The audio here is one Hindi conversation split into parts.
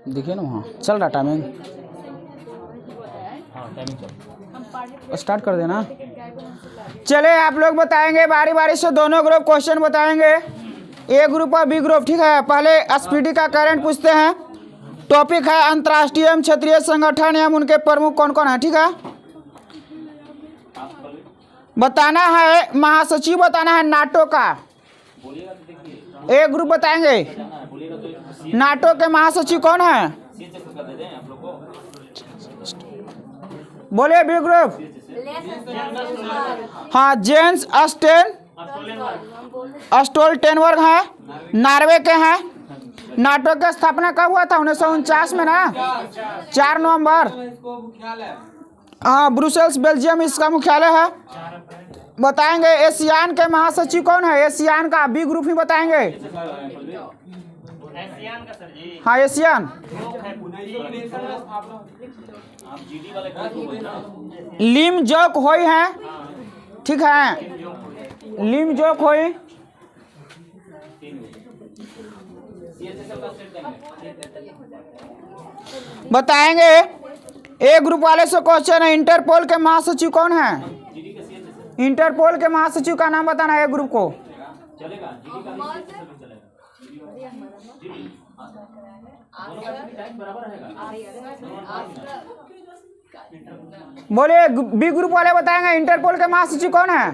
देखिए ना वहाँ चल रहा टाइमिंग, स्टार्ट कर देना। चले आप लोग बताएंगे बारी बारी से, दोनों ग्रुप क्वेश्चन बताएंगे, ए ग्रुप और बी ग्रुप, ठीक है। पहले एसपीटी का करंट पूछते हैं। टॉपिक है अंतर्राष्ट्रीय एवं क्षेत्रीय संगठन एवं उनके प्रमुख कौन कौन है, ठीक है। बताना है महासचिव, बताना है नाटो का। ए ग्रुप बताएंगे नाटो के महासचिव कौन है, बोलिए। बी ग्रुप, हाँ जेंस स्टोल्टेनबर्ग है, नॉर्वे के हैं। नाटो की स्थापना कब हुआ था, 1949 में ना, 4 नवंबर। हाँ ब्रुसेल्स बेल्जियम इसका मुख्यालय है। बताएंगे एशियान के महासचिव कौन है, एशियान का, बी ग्रुप ही बताएंगे। हाँ एशियन, लिम जोक होई है, ठीक है, लिम जोक होई। बताएंगे ए ग्रुप वाले से क्वेश्चन है, इंटरपोल के महासचिव कौन है, इंटरपोल के महासचिव का नाम बताना है ए ग्रुप को। बोलिए। बी ग्रुप वाले बताएंगे इंटरपोल के महासचिव कौन है,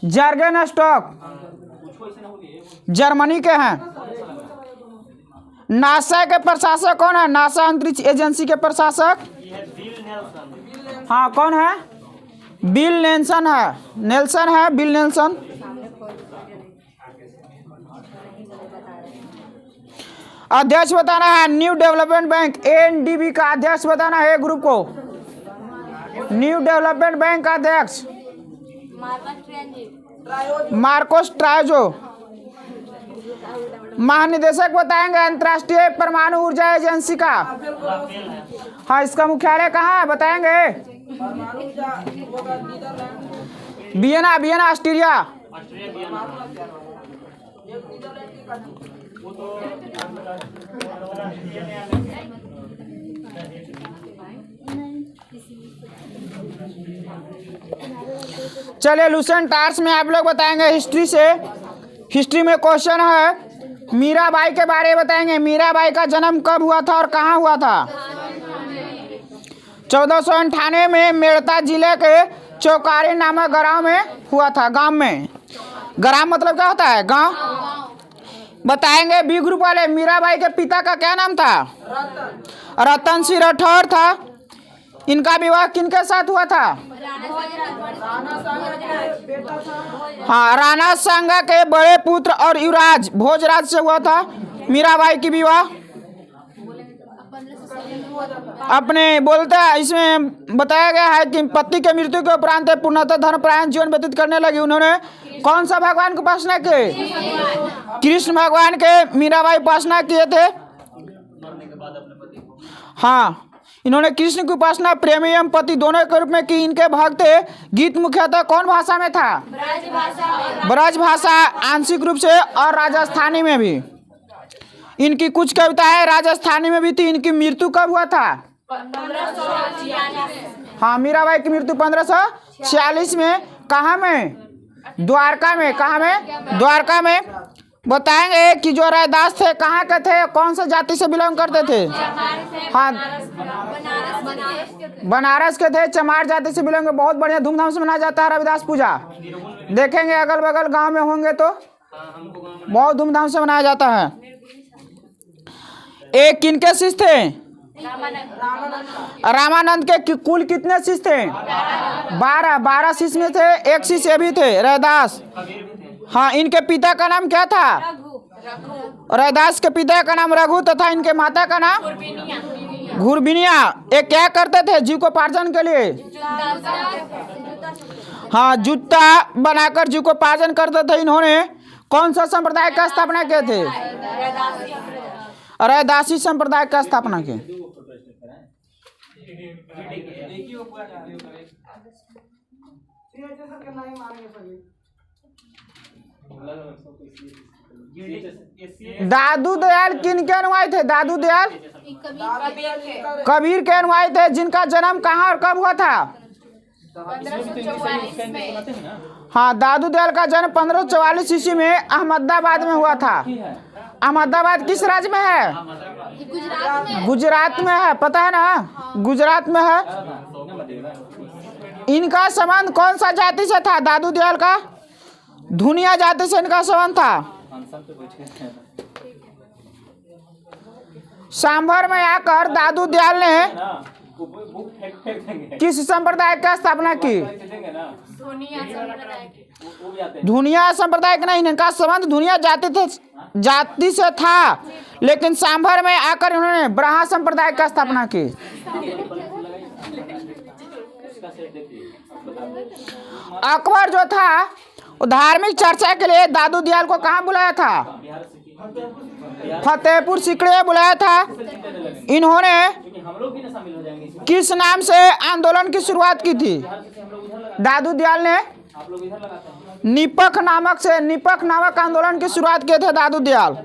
जर्गन स्टॉक, जर्मनी के हैं। नासा के प्रशासक कौन है, नासा अंतरिक्ष एजेंसी के प्रशासक, हाँ कौन है, बिल नेल्सन है, नेल्सन है, बिल नेल्सन। अध्यक्ष बताना है न्यू डेवलपमेंट बैंक, एनडीबी का अध्यक्ष बताना है ग्रुप को, न्यू डेवलपमेंट बैंक का अध्यक्ष मार्कोस ट्रायोजो। महानिदेशक बताएंगे अंतर्राष्ट्रीय परमाणु ऊर्जा एजेंसी का, हाँ इसका मुख्यालय कहाँ है बताएंगे, वियना, वियना ऑस्ट्रिया। चलिए लुसेंट आर्ट्स में आप लोग बताएंगे हिस्ट्री से। हिस्ट्री में क्वेश्चन है मीराबाई के बारे में बताएंगे, मीराबाई का जन्म कब हुआ था और कहाँ हुआ था। 1498 में मेड़ता जिले के चौकारी नामक गांव में हुआ था, गांव में, ग्राम मतलब क्या होता है, गांव। बताएंगे बी ग्रुप वाले मीराबाई के पिता का क्या नाम था, रतन सिंह राठौर था। इनका विवाह किनके साथ हुआ था, हाँ राणा सांगा के बड़े पुत्र और युवराज भोजराज से हुआ था मीराबाई की विवाह। अपने बोलते हैं इसमें बताया गया है कि पति के मृत्यु के उपरांत पूर्णतः धर्मपरायण जीवन व्यतीत करने लगी। उन्होंने कौन सा भगवान की उपासना की, कृष्ण भगवान के मीराबाई उपासना किए थे। हाँ इन्होंने कृष्ण की उपासना प्रेमी एवं पति दोनों के रूप में की। इनके भक्त गीत मुख्यतः कौन भाषा में था, ब्रज भाषा आंशिक रूप से और राजस्थानी में भी। इनकी कुछ कविताएं राजस्थानी में भी थी। इनकी मृत्यु कब हुआ था, हाँ मीराबाई की मृत्यु 1546 में, कहाँ में, द्वारका में, कहाँ में, द्वारका में। बताएंगे कि जो रैदास थे कहाँ के थे, कौन सा जाति से बिलोंग करते थे, हाँ बनारस के थे, चमार जाति से बिलोंग। बहुत बढ़िया धूमधाम से मनाया जाता है रविदास पूजा, देखेंगे अगल बगल गांव में होंगे तो बहुत धूमधाम से मनाया जाता है। एक किनके शिष्य थे, रामानंद के कुल कितने शिष्य थे, 12 शिष्य में थे, एक शिष्य भी थे रैदास। हाँ इनके पिता का नाम क्या था, रैदास के पिता का नाम रघु तथा इनके माता का नाम घुरबिनिया। ये क्या करते थे जीविकोपार्जन के लिए, हाँ जूता बनाकर जीविकोपार्जन करते थे। इन्होंने कौन सा संप्रदाय का स्थापना किए थे, रैदासी संप्रदाय का स्थापना की। दादू दयाल किन के अनुयायी थे? दादू दयाल कबीर के अनुयायी थे, जिनका जन्म कहाँ और कब हुआ था? 1544 में। हाँ, दादू दयाल का जन्म 1544 ईस्वी में अहमदाबाद में हुआ था। अहमदाबाद किस राज्य में है? गुजरात में। गुजरात में है, पता है ना, गुजरात में है। इनका संबंध कौन सा जाति से था? दादू दयाल का धुनिया जाति से इनका संबंध था। सांभर में आकर दादू दयाल ने किस संप्रदाय की स्थापना की? धुनिया संप्रदाय का नहीं, इनका संबंध धुनिया जाति से था, लेकिन सांभर में आकर इन्होंने ब्राह्मण संप्रदाय की स्थापना की। अकबर जो था वो धार्मिक चर्चा के लिए दादू दयाल को कहाँ बुलाया था? फतेहपुर सीकरी बुलाया था। इन्होंने किस नाम से आंदोलन की शुरुआत की थी? दादू दयाल ने निपख नामक आंदोलन की शुरुआत किए थे दादू दयाल,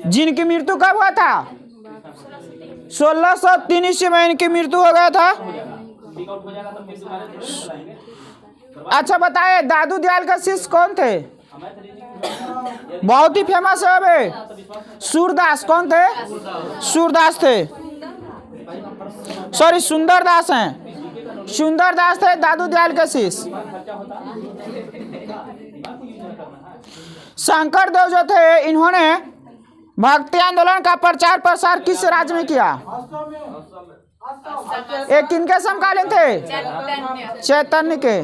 जिनकी मृत्यु कब हुआ था? 1603 ईस्वी में इनकी मृत्यु हो गया था। अच्छा बताइए, दादू दयाल का शिष्य कौन थे? बहुत ही फेमस है अबे, सूरदास। कौन थे? सूरदास थे, सॉरी सुंदरदास हैं। सुंदरदास थे दादू दयाल के शिष्य। शंकरदेव जो थे, इन्होंने भक्ति आंदोलन का प्रचार प्रसार किस राज्य में किया? एक किनके समकालीन थे? चैतन्य के।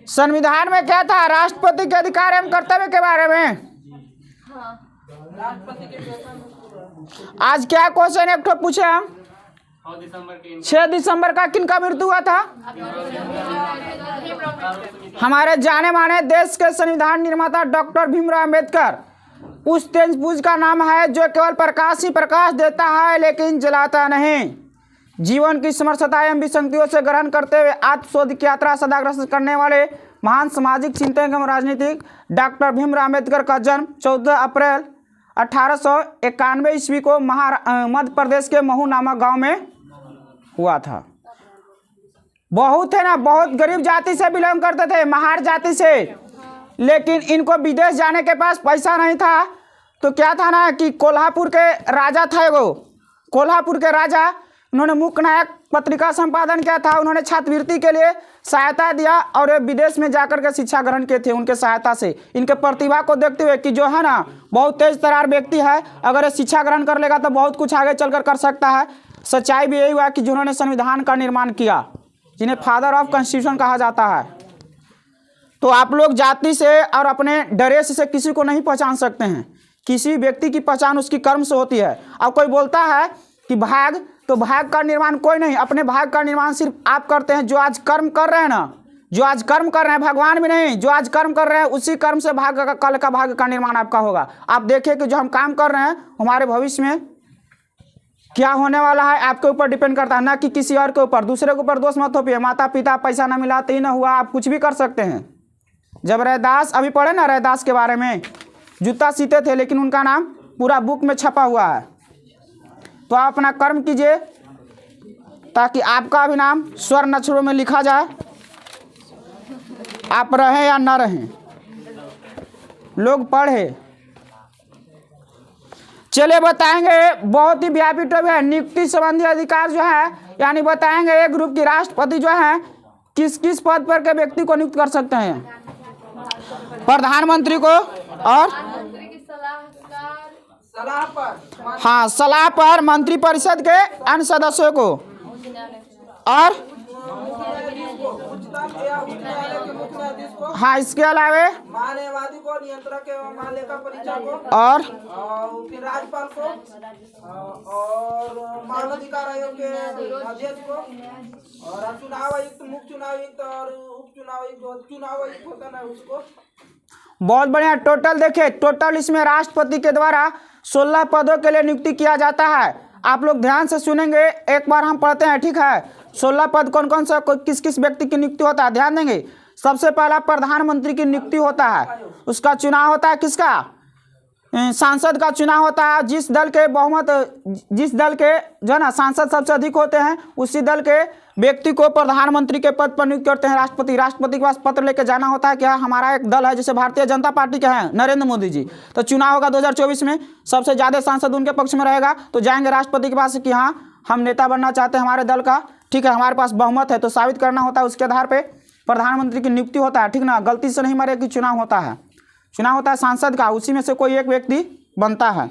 संविधान में क्या था? राष्ट्रपति के अधिकार एवं कर्तव्य के बारे में। आज क्या क्वेश्चन एक पूछे हम? 6 दिसंबर का किनका मृत्यु हुआ था? हमारे जाने माने देश के संविधान निर्माता डॉक्टर भीमराव अंबेडकर। उस तेज पुरुष का नाम है जो केवल प्रकाश ही प्रकाश देता है लेकिन जलाता नहीं। जीवन की समरसता एवं विसंगतियों से ग्रहण करते हुए आत्मशोध की यात्रा सदाग्रस्त करने वाले महान सामाजिक चिंतक एवं राजनीतिक डॉक्टर भीमराव अंबेडकर का जन्म 14 अप्रैल 1891 ईस्वी को मध्य प्रदेश के महू नामक गांव में हुआ था। बहुत है ना, बहुत गरीब जाति से बिलोंग करते थे, महार जाति से। लेकिन इनको विदेश जाने के पास पैसा नहीं था, तो क्या था ना कि कोल्हापुर के राजा था वो, कोल्हापुर के राजा, उन्होंने मुख्य नायक पत्रिका संपादन किया था। उन्होंने छात्रवृत्ति के लिए सहायता दिया और विदेश में जाकर के शिक्षा ग्रहण किए थे। उनके सहायता से, इनके प्रतिभा को देखते हुए कि जो है ना बहुत तेज तरार व्यक्ति है, अगर ये शिक्षा ग्रहण कर लेगा तो बहुत कुछ आगे चलकर कर सकता है। सच्चाई भी यही हुआ कि जिन्होंने संविधान का निर्माण किया, जिन्हें फादर ऑफ कॉन्स्टिट्यूशन कहा जाता है। तो आप लोग जाति से और अपने ड्रेस से किसी को नहीं पहचान सकते हैं। किसी व्यक्ति की पहचान उसकी कर्म से होती है। अब कोई बोलता है कि भाग, तो भाग का निर्माण कोई नहीं, अपने भाग का निर्माण सिर्फ आप करते हैं। जो आज कर्म कर रहे हैं ना, जो आज कर्म कर रहे हैं, भगवान भी नहीं, जो आज कर्म कर रहे हैं उसी कर्म से भाग का, कल का भाग का निर्माण आपका होगा। आप देखिए कि जो हम काम कर रहे हैं हमारे भविष्य में क्या होने वाला है आपके ऊपर डिपेंड करता है, ना कि किसी और के ऊपर। दूसरे के ऊपर दोष मत थोपिए। माता पिता पैसा ना मिला तो ही ना हुआ, आप कुछ भी कर सकते हैं। जब रैदास, अभी पढ़े ना रैदास के बारे में, जूता सीते थे लेकिन उनका नाम पूरा बुक में छपा हुआ है। तो आप अपना कर्म कीजिए ताकि आपका भी नाम स्वर्ण अक्षरों में लिखा जाए। आप रहें या ना रहें, लोग पढ़े। चलिए बताएंगे, बहुत ही व्यापी टॉपिक है। नियुक्ति संबंधी अधिकार जो है, यानी बताएंगे एक ग्रुप की राष्ट्रपति जो है किस किस पद पर के व्यक्ति को नियुक्त कर सकते हैं। प्रधानमंत्री को और हाँ सलाह पर मंत्रिपरिषद के अन्य सदस्यों को और हाँ, इसके अलावे माँ न्यायवादी को, नियंत्रक एवं माँ लेखा परीक्षक को, और फिर राज्यपाल को, और मानव अधिकार आयोग के अध्यक्ष को, और चुनाव आयुक्त, मुख्य चुनाव आयुक्त और उप चुनाव आयुक्त, जो चुनाव आयुक्त होता है उसको। बहुत बढ़िया। टोटल देखिए, टोटल इसमें राष्ट्रपति के द्वारा 16 पदों के लिए नियुक्ति किया जाता है। आप लोग ध्यान से सुनेंगे, एक बार हम पढ़ते हैं, ठीक है। 16 पद कौन कौन सा, किस किस व्यक्ति की नियुक्ति होता है, ध्यान देंगे। सबसे पहला प्रधानमंत्री की नियुक्ति होता है, उसका चुनाव होता है किसका, सांसद का चुनाव होता है। जिस दल के बहुमत, जिस दल के जो है ना सांसद सबसे अधिक होते हैं, उसी दल के व्यक्ति को प्रधानमंत्री के पद पर नियुक्त करते हैं राष्ट्रपति। राष्ट्रपति के पास पत्र लेके जाना होता है कि हाँ, हमारा एक दल है, जैसे भारतीय जनता पार्टी के हैं नरेंद्र मोदी जी, तो चुनाव होगा 2024 में, सबसे ज़्यादा सांसद उनके पक्ष में रहेगा, तो जाएंगे राष्ट्रपति के पास कि हाँ, हम नेता बनना चाहते हैं हमारे दल का, ठीक है, हमारे पास बहुमत है, तो साबित करना होता है। उसके आधार पर प्रधानमंत्री की नियुक्ति होता है, ठीक ना। गलती से नहीं मरे कि चुनाव होता है, चुनाव होता है सांसद का, उसी में से कोई एक व्यक्ति बनता है।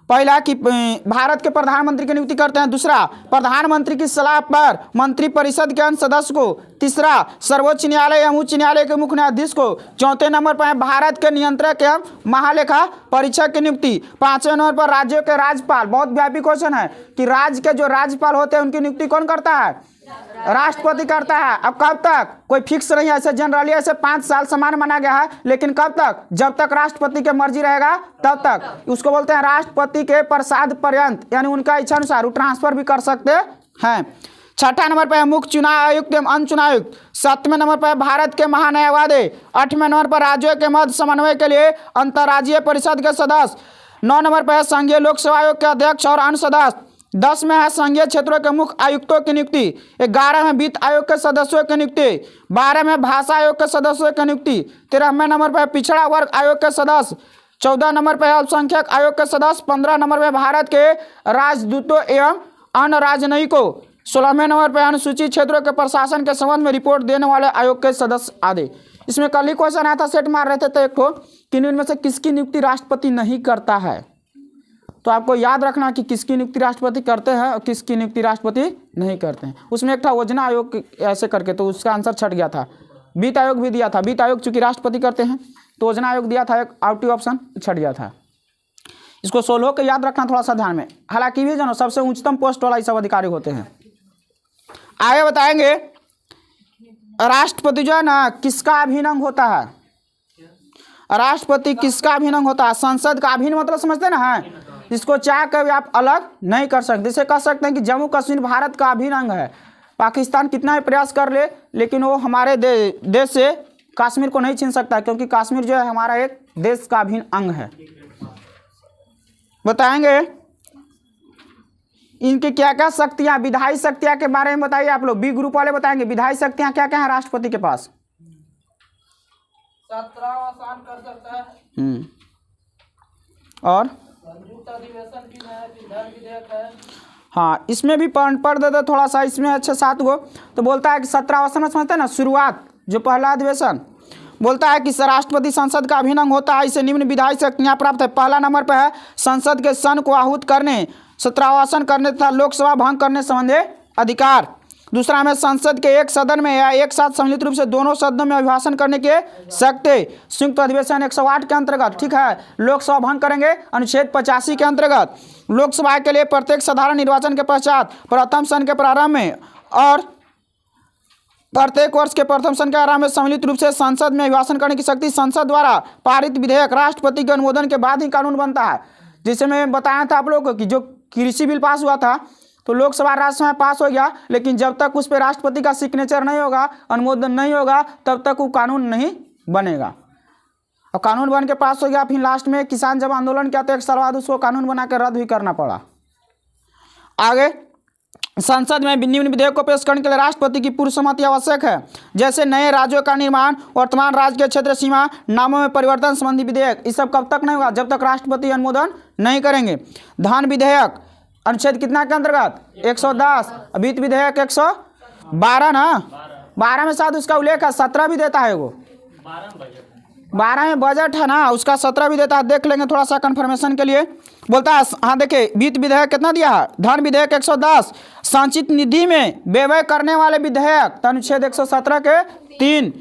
पहला कि भारत के प्रधानमंत्री की नियुक्ति करते हैं। दूसरा, प्रधानमंत्री की सलाह पर मंत्रिपरिषद के अन्य सदस्य को। तीसरा, सर्वोच्च न्यायालय एवं उच्च न्यायालय के मुख्य न्यायाधीश को। चौथे नंबर पर है भारत के नियंत्रक एवं महालेखा परीक्षक की नियुक्ति। पांचवें नंबर पर राज्यों के राज्यपाल। बहुत व्यापक क्वेश्चन है कि राज्य के जो राज्यपाल होते हैं उनकी नियुक्ति कौन करता है, राष्ट्रपति करता है। अब कब तक, कोई फिक्स नहीं है, ऐसे जनरली ऐसे 5 साल समान माना गया है, लेकिन कब तक, जब तक राष्ट्रपति की मर्जी रहेगा तब तक। उसको बोलते हैं राष्ट्रपति के प्रसाद पर्यंत, यानी उनका इच्छा अनुसार वो ट्रांसफर भी कर सकते हैं। छठा नंबर पर है मुख्य चुनाव आयुक्त एवं अन्य चुनाव आयुक्त। 7वें नंबर पर भारत के महान्यायवादी। 8वें नंबर पर राज्यों के मध्य समन्वय के लिए अंतर्राज्यीय परिषद के सदस्य। 9 नंबर पर है संघीय लोक सेवा आयोग के अध्यक्ष और अन्य सदस्य। 10 में है संघीय क्षेत्रों के मुख्य आयुक्तों की नियुक्ति। 11 में वित्त आयोग के सदस्यों की नियुक्ति। 12 में भाषा आयोग के सदस्यों की नियुक्ति। 13वें नंबर पर पिछड़ा वर्ग आयोग के सदस्य। 14 नंबर पर अल्पसंख्यक आयोग के सदस्य। 15 नंबर में भारत के राजदूतों एवं अन्य राजनयिकों। 16वें नंबर पर अनुसूचित क्षेत्रों के प्रशासन के संबंध में रिपोर्ट देने वाले आयोग के सदस्य आदि। इसमें कल ही क्वेश्चन आया था, सेट मार रहे थे, तो एक को कि इनमें से किसकी नियुक्ति राष्ट्रपति नहीं करता है। तो आपको याद रखना कि किसकी नियुक्ति राष्ट्रपति करते हैं और किसकी नियुक्ति राष्ट्रपति नहीं करते हैं। उसमें एक था योजना आयोग ऐसे करके, तो उसका आंसर छट गया था। वित्त आयोग भी दिया था, वित्त आयोग चूंकि राष्ट्रपति करते हैं, तो योजना आयोग दिया था, एक आउट ऑप्शन छट गया था। इसको 16 को याद रखना थोड़ा सा ध्यान में। हालांकि भी जानो सबसे उच्चतम पोस्ट वाला ये सब अधिकारी होते हैं। आगे बताएंगे राष्ट्रपति जो है ना किसका अभिन्न अंग होता है। राष्ट्रपति किसका अभिन्न अंग होता है, संसद का। अभिन्न मतलब समझते ना है, जिसको चाह कर आप अलग नहीं कर सकते। जैसे कह सकते हैं कि जम्मू कश्मीर भारत का अभिन्न अंग है। पाकिस्तान कितना ही प्रयास कर ले, लेकिन वो हमारे देश से कश्मीर को नहीं छीन सकता, क्योंकि कश्मीर जो है हमारा एक देश का अभिन्न अंग है। बताएंगे इनकी क्या क्या शक्तियां, विधायी शक्तियां के बारे में बताइए आप लोग। बी ग्रुप वाले बताएंगे विधायी शक्तियां क्या क्या है राष्ट्रपति के पास। 17 आसान कर सकता है, और संयुक्त अधिवेशन की धन विधेयक है। हाँ, इसमें भी पढ़ देते थोड़ा सा, इसमें अच्छे 7 गो। तो बोलता है कि 17 आसन में समझते हैं ना, शुरुआत जो पहला अधिवेशन, बोलता है कि राष्ट्रपति संसद का अभिन्न अंग होता है। इसे निम्न विधायी शक्तियां प्राप्त है। पहला नंबर पर है संसद के सन को आहूत करने, 17 आसन करने तथा लोकसभा भंग करने संबंधी अधिकार। दूसरा में संसद के एक सदन में या एक साथ सम्मिलित रूप से दोनों सदनों में अभिभाषण करने के शक्ति। संयुक्त अधिवेशन 108 के अंतर्गत, ठीक है। लोकसभा भंग करेंगे अनुच्छेद 85 के अंतर्गत। लोकसभा के लिए प्रत्येक साधारण निर्वाचन के पश्चात प्रथम सत्र के प्रारंभ में और प्रत्येक वर्ष के प्रथम सत्र के आरंभ में सम्मिलित रूप से संसद में अभिभाषण करने की शक्ति। संसद द्वारा पारित विधेयक राष्ट्रपति के अनुमोदन के बाद ही कानून बनता है। जैसे मैं बताया था आप लोगों को कि जो कृषि बिल पास हुआ था, तो लोकसभा राज्यसभा में पास हो गया, लेकिन जब तक उस पर राष्ट्रपति का सिग्नेचर नहीं होगा, अनुमोदन नहीं होगा, तब तक वो कानून नहीं बनेगा। और कानून बन के पास हो गया, फिर लास्ट में किसान जब आंदोलन किया तो 1 साल बाद उसको कानून बना के रद्द भी करना पड़ा। आगे संसद में निम्न विधेयक को पेश करने के लिए राष्ट्रपति की पूर्व सहमति आवश्यक है। जैसे नए राज्यों का निर्माण, वर्तमान राज्य के क्षेत्र सीमा, नामों में परिवर्तन संबंधी विधेयक। ये सब कब तक नहीं होगा, जब तक राष्ट्रपति अनुमोदन नहीं करेंगे। धन विधेयक अनुच्छेद कितना के अंतर्गत 110। वित्त विधेयक 112 ना, 12 में शायद उसका उल्लेख है, 17 भी देता है वो, 12 में बजट है ना, उसका 17 भी देता है। देख लेंगे थोड़ा सा कंफर्मेशन के लिए। बोलता है हाँ देखिए, वित्त विधेयक कितना दिया है, धन विधेयक 110। संचित निधि में व्यय करने वाले विधेयक अनुच्छेद 117 के 3।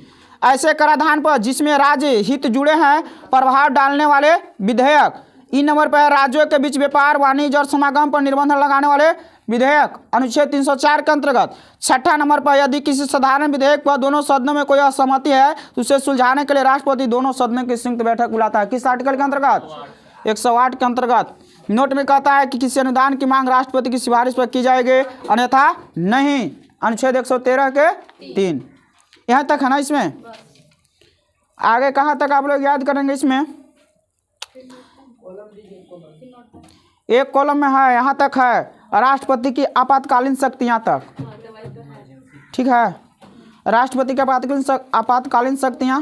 ऐसे कराधान पर जिसमें राज्य हित जुड़े हैं प्रभाव डालने वाले विधेयक। ई नंबर पर है राज्यों के बीच व्यापार वाणिज्य और समागम पर निर्बंध लगाने वाले विधेयक, अनुच्छेद 304 के अंतर्गत। छठा नंबर पर यदि किसी साधारण विधेयक पर दोनों सदनों में कोई असहमति है तो उसे सुलझाने के लिए राष्ट्रपति दोनों सदनों की संयुक्त बैठक बुलाता है। किस आर्टिकल के अंतर्गत? 108 के अंतर्गत। नोट में कहता है कि किसी अनुदान की मांग राष्ट्रपति की सिफारिश पर की जाएगी, अन्यथा नहीं, अनुच्छेद 113 के 3। यहाँ तक है ना। इसमें आगे कहाँ तक आप लोग याद करेंगे? इसमें एक कॉलम में है, यहाँ तक है राष्ट्रपति की आपातकालीन शक्ति, यहाँ तक ठीक है। राष्ट्रपति की आपातकालीन शक्तियाँ,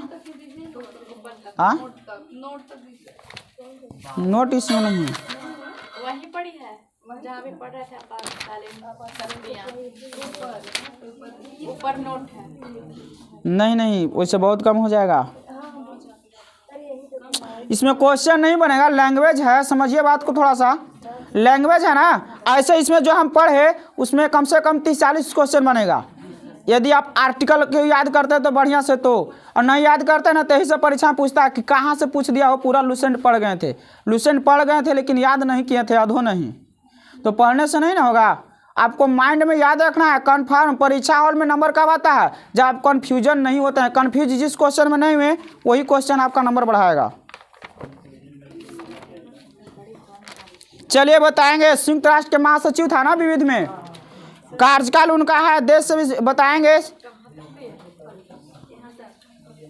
हाँ नोट इसमें नहीं है, वही पड़ी है जहाँ भी पढ़ रहे थे ऊपर नोट है। नहीं वैसे बहुत कम हो जाएगा। इसमें क्वेश्चन नहीं बनेगा, लैंग्वेज है, समझिए बात को थोड़ा सा। लैंग्वेज है ना, ऐसे इसमें जो हम पढ़े उसमें कम से कम 30-40 क्वेश्चन बनेगा। यदि आप आर्टिकल के याद करते हैं तो बढ़िया से, तो और नहीं याद करते ना तो यही से परीक्षा पूछता है कि कहाँ से पूछ दिया हो। पूरा लुसेंट पढ़ गए थे, लेकिन याद नहीं किए थे, अधो नहीं, तो पढ़ने से नहीं ना होगा। आपको माइंड में याद रखना है। कन्फर्म परीक्षा हॉल में नंबर कब आता है? जब आप कन्फ्यूजन नहीं होते हैं। कन्फ्यूज जिस क्वेश्चन में नहीं हुए वही क्वेश्चन आपका नंबर बढ़ाएगा। चलिए बताएंगे, संयुक्त राष्ट्र के महासचिव था ना विविध में, कार्यकाल उनका है, देश से बताएंगे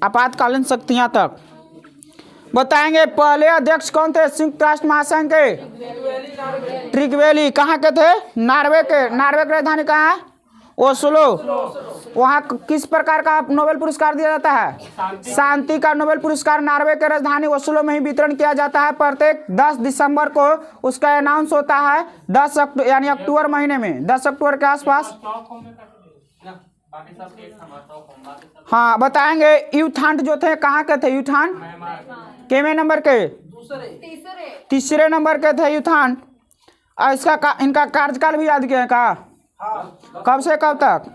आपातकालीन शक्तियां तक बताएंगे। पहले अध्यक्ष कौन थे संयुक्त राष्ट्र महासंघ के? ट्रिगवेली। कहाँ के थे? नॉर्वे के। नॉर्वे की राजधानी कहाँ है? ओस्लो। वहाँ किस प्रकार का नोबेल पुरस्कार दिया जाता है? शांति का नोबेल पुरस्कार नॉर्वे के राजधानी ओस्लो में ही वितरण किया जाता है। प्रत्येक 10 दिसंबर को उसका अनाउंस होता है, 10 अक्टूबर यानी अक्टूबर महीने में, 10 अक्टूबर के आसपास। हाँ बताएंगे। यूथांड जो थे कहाँ के थे? यूथांड केवे नंबर के? तीसरे नंबर के थे यूथांड। इनका कार्यकाल भी याद किया है का? कब से कब तक?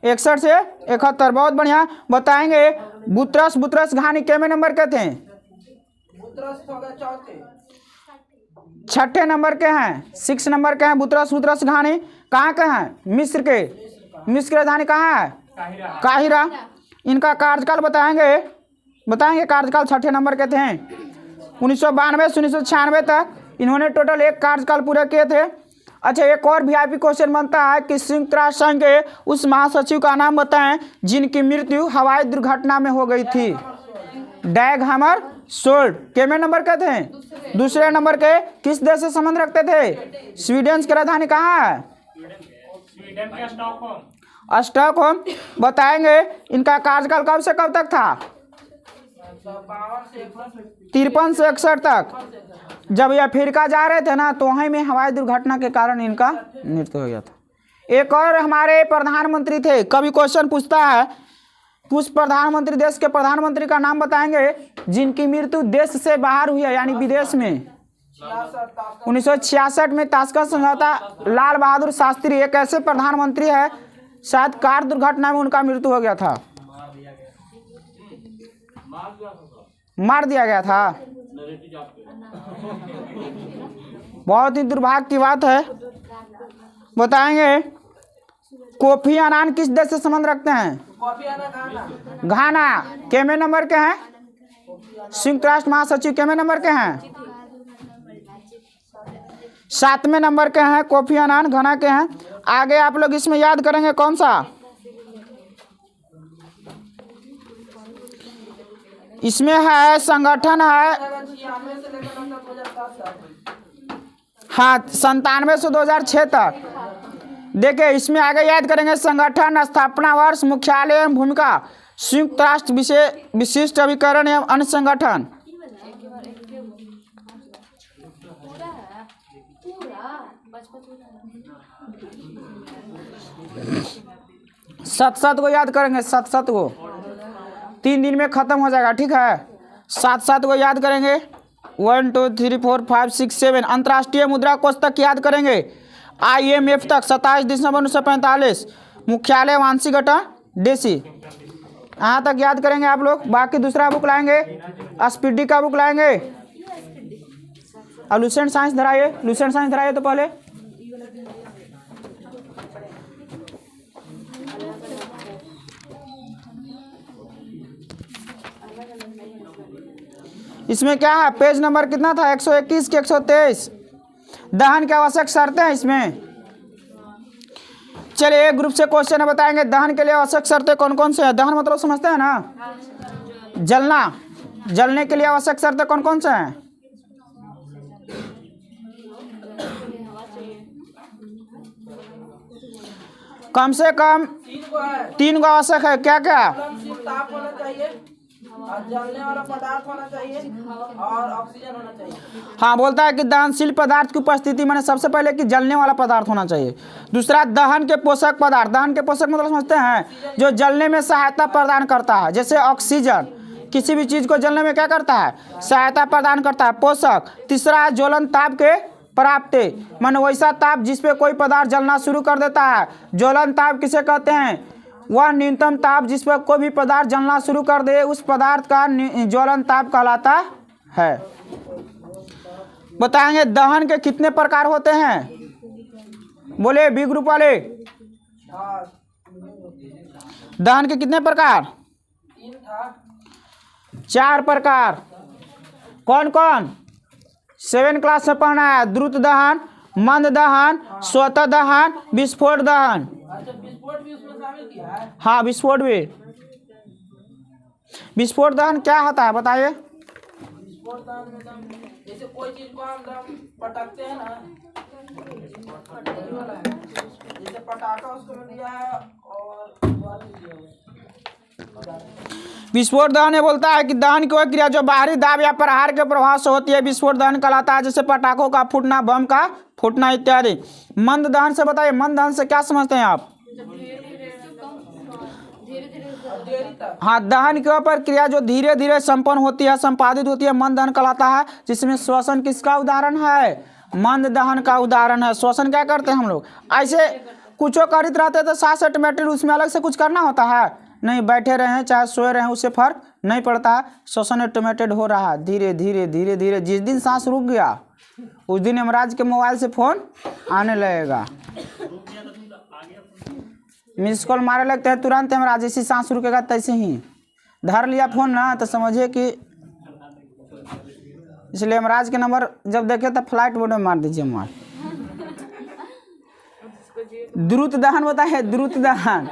61 से 71। बहुत बढ़िया। बताएंगे बुतरस घानी केवे नंबर के थे? छठे नंबर के हैं, 6 नंबर के हैं बुतरस घानी। कहाँ के हैं? मिस्र के। मिस्र की राजधानी कहाँ है? काहिरा। इनका कार्यकाल बताएंगे कार्यकाल छठे नंबर के थे। 1992 से 1996 तक इन्होंने टोटल एक कार्यकाल पूरे किए थे। अच्छा, एक और वीआईपी क्वेश्चन बनता है कि संयुक्त राष्ट्र संघ के उस महासचिव का नाम बताएं जिनकी मृत्यु हवाई दुर्घटना में हो गई थी। डैग हैमरशोल्ड केवे नंबर के थे? दूसरे नंबर के। किस देश से संबंध रखते थे? स्वीडन की राजधानी कहाँ है? स्टॉकहोम। बताएंगे इनका कार्यकाल कब से कब तक था? 53 से 61 तक। जब ये अफ्रीका जा रहे थे ना तो वहीं में हवाई दुर्घटना के कारण इनका मृत्यु हो गया था। एक और हमारे प्रधानमंत्री थे, कभी क्वेश्चन पूछता है उस प्रधानमंत्री, देश के प्रधानमंत्री का नाम बताएंगे जिनकी मृत्यु देश से बाहर हुई है यानी विदेश में। 1966 में ताशकंद समझौता। लाल बहादुर शास्त्री एक ऐसे प्रधानमंत्री है, शायद कार दुर्घटना में उनका मृत्यु हो गया था, मार दिया गया था। बहुत ही दुर्भाग्य की बात है। बताएंगे कोफी अन्नान किस देश से संबंध रखते हैं? घाना। केवे नंबर के हैं? संयुक्त राष्ट्र महासचिव केवे नंबर के हैं? 7वें नंबर के हैं कोफी अन्नान, घाना के हैं। आगे आप लोग इसमें याद करेंगे कौन सा? इसमें है संगठन है, हाँ 97 से 2006 तक। देखिए इसमें आगे याद करेंगे संगठन, स्थापना वर्ष, मुख्यालय एवं भूमिका, संयुक्त राष्ट्र विशिष्ट अभिकरण एवं अन्य संगठन। सत को याद करेंगे, सत को 3 दिन में खत्म हो जाएगा, ठीक है। 7 को याद करेंगे। 1 2 3 4 5 6 7। अंतर्राष्ट्रीय मुद्रा कोष तक याद करेंगे, IMF तक 27 दिसंबर 1945। मुख्यालय वांशीगटन DC। यहाँ तक याद करेंगे आप लोग। बाकी दूसरा बुक लाएंगे, एसपीडी का बुक लाएंगे। और लुसेंट साइंस धराइए, लुसेंट साइंस धराइए तो पहले। इसमें क्या है, पेज नंबर कितना था, 121 के 123। दहन की आवश्यक शर्तें हैं इसमें। चलिए एक ग्रुप से क्वेश्चन बताएंगे, दहन के लिए आवश्यक शर्तें कौन कौन से हैं। दहन मतलब समझते हैं ना, जलना। जलने के लिए आवश्यक शर्तें कौन कौन से हैं। कम से कम 3 को आवश्यक है। क्या क्या? ताप होना चाहिए, और जलने वाला पदार्थ होना चाहिए, और ऑक्सीजन होना चाहिए। हाँ, बोलता है कि दहनशील पदार्थ की उपस्थिति मैंने सबसे पहले कि जलने वाला पदार्थ होना चाहिए। दूसरा, दहन के पोषक पदार्थ। दहन के पोषक मतलब समझते हैं, जो जलने में सहायता प्रदान करता है। जैसे ऑक्सीजन किसी भी चीज को जलने में क्या करता है, सहायता प्रदान करता है, पोषक। तीसरा, ज्वलन ताप के प्राप्ति, माने वैसा ताप जिसपे कोई पदार्थ जलना शुरू कर देता है। ज्वलन ताप किसे कहते हैं, वह न्यूनतम ताप जिस पर कोई भी पदार्थ जलना शुरू कर दे, उस पदार्थ का ज्वलन ताप कहलाता है। बताएंगे दहन के कितने प्रकार होते हैं, बोले बी ग्रुप वाले। दहन के कितने प्रकार, 4 प्रकार। कौन कौन, 7 क्लास में पढ़ना है। द्रुत दहन, मंद दहन, स्वतः दहन, विस्फोट दहन। अच्छा, विस्फोट भी उसमें शामिल किया है। हाँ, विस्फोट भी। विस्फोट दहन क्या होता है बताइए। विस्फोट दहन मतलब जैसे कोई चीज को हम दम पटकते हैं ना, जैसे पटाखा उसको में दिया है और विस्फोट दहन ये बोलता है कि दहन की वह क्रिया जो बाहरी दाब या प्रहार के प्रभाव से होती है, विस्फोट दहन कहलाता है। जैसे पटाखों का फूटना, बम का फूटना इत्यादि। मंद दहन से बताइए, मंद दहन से क्या समझते हैं आप। हाँ, दहन की वह प्रक्रिया जो धीरे धीरे संपन्न होती है, संपादित होती है, मंद दहन कहलाता है। जिसमें श्वसन किसका उदाहरण है, मंद दहन का उदाहरण है। श्वसन क्या करते हैं हम लोग, ऐसे कुछो करित रहते तो सांस ऑटोमेटिक, उसमें अलग से कुछ करना होता है नहीं, बैठे रहे चाहे सोए रहे उससे फर्क नहीं पड़ता है। श्वसन ऑटोमेटेड हो रहा है धीरे धीरे धीरे धीरे। जिस दिन सांस रुक गया उस दिन यमराज के मोबाइल से फोन आने लगेगा, मिस कॉल मारे लगते हैं तुरंत यमराज। जैसी सांस रुकेगा तैसे ही धर लिया फोन ना, तो समझिए कि इसलिए यमराज के नंबर जब देखे तो फ्लाइट मोड में मार दीजिए मोबाइल। द्रुत दहन बताए, द्रुत दहन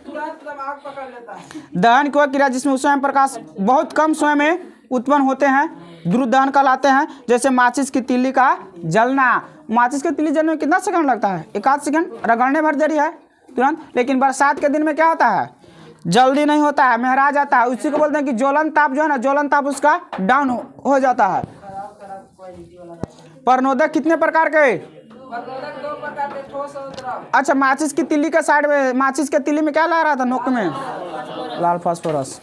तुरंत आग पकड़ लेता है। दहन की वह क्रिया जिसमें स्वयं प्रकाश बहुत कम समय में उत्पन्न होते हैं, द्रुत दहन कहलाते हैं। जैसे माचिस की तीली का जलना। माचिस की तीली जलने में कितना सेकंड लगता है, 1 आध सेकंड, रगड़ने भर देरी है तुरंत। लेकिन बरसात के दिन में क्या होता है, जल्दी नहीं होता है, मेहरा जाता है। उसी को बोलते हैं कि ज्वलन ताप जो है ना, ज्वलन ताप उसका डाउन हो जाता है। प्रणोदक कितने प्रकार के, प्रणोदक 2 प्रकार के, ठोस और द्रव। अच्छा, माचिस की तीली के साइड में, माचिस के तीली में क्या ला रहा था नोक में, लाल फास्फोरस।